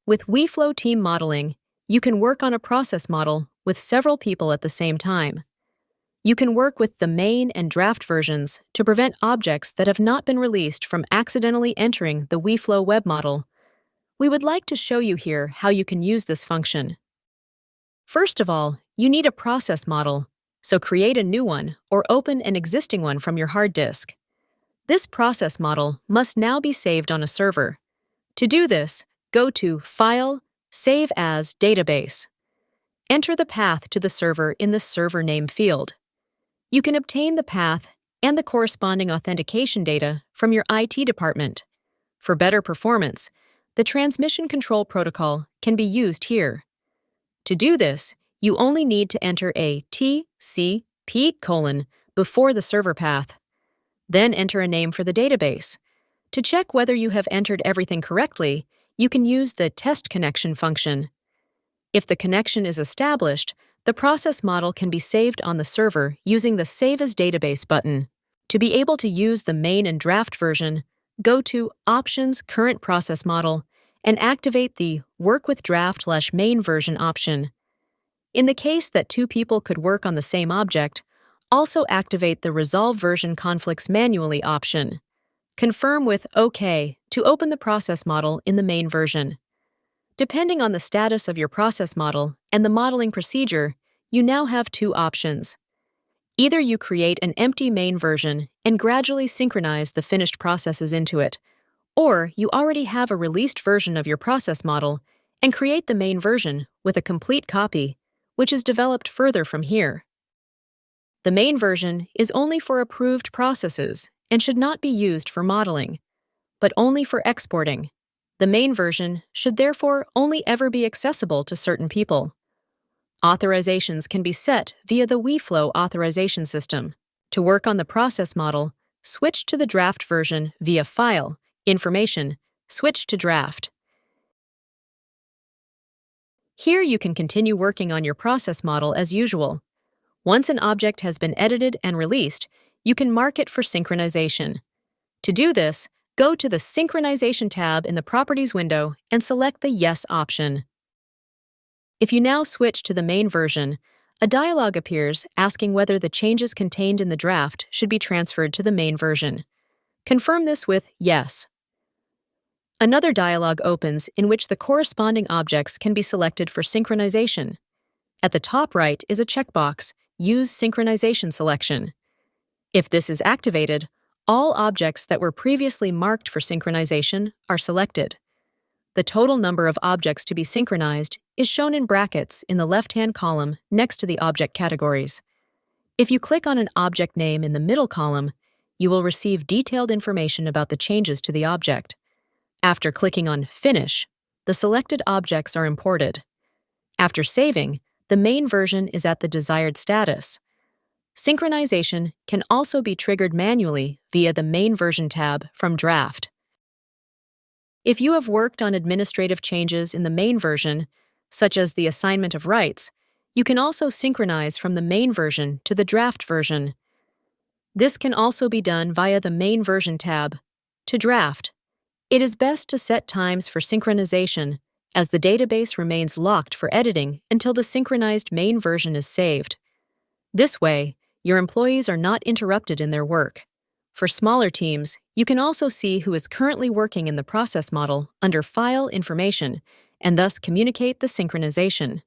With viflow team modeling, you can work on a process model with several people at the same time. You can work with the main and draft versions to prevent objects that have not been released from accidentally entering the viflow web model. We would like to show you here how you can use this function. First of all, you need a process model, so create a new one or open an existing one from your hard disk. This process model must now be saved on a server. To do this, go to File, Save as Database. Enter the path to the server in the server name field. You can obtain the path and the corresponding authentication data from your IT department. For better performance, the transmission control protocol can be used here. To do this, you only need to enter a TCP : before the server path. Then enter a name for the database. To check whether you have entered everything correctly, you can use the test connection function. If the connection is established, the process model can be saved on the server using the Save as Database button. To be able to use the main and draft version, go to Options Current Process Model and activate the Work with Draft/Main version option. In the case that two people could work on the same object, also activate the Resolve Version Conflicts Manually option. Confirm with OK to open the process model in the main version. Depending on the status of your process model and the modeling procedure, you now have two options. Either you create an empty main version and gradually synchronize the finished processes into it, or you already have a released version of your process model and create the main version with a complete copy, which is developed further from here. The main version is only for approved processes and should not be used for modeling, but only for exporting. The main version should therefore only ever be accessible to certain people. Authorizations can be set via the viflow authorization system. To work on the process model, switch to the draft version via File, Information, switch to Draft. Here you can continue working on your process model as usual. Once an object has been edited and released, you can mark it for synchronization. To do this, go to the Synchronization tab in the Properties window and select the Yes option. If you now switch to the main version, a dialog appears asking whether the changes contained in the draft should be transferred to the main version. Confirm this with Yes. Another dialog opens in which the corresponding objects can be selected for synchronization. At the top right is a checkbox, Use Synchronization Selection. If this is activated, all objects that were previously marked for synchronization are selected. The total number of objects to be synchronized is shown in brackets in the left-hand column next to the object categories. If you click on an object name in the middle column, you will receive detailed information about the changes to the object. After clicking on Finish, the selected objects are imported. After saving, the main version is at the desired status. Synchronization can also be triggered manually via the Main Version tab from Draft. If you have worked on administrative changes in the main version, such as the assignment of rights, you can also synchronize from the main version to the draft version. This can also be done via the Main Version tab. To draft, it is best to set times for synchronization, as the database remains locked for editing until the synchronized main version is saved. This way, your employees are not interrupted in their work. For smaller teams, you can also see who is currently working in the process model under File Information and thus communicate the synchronization.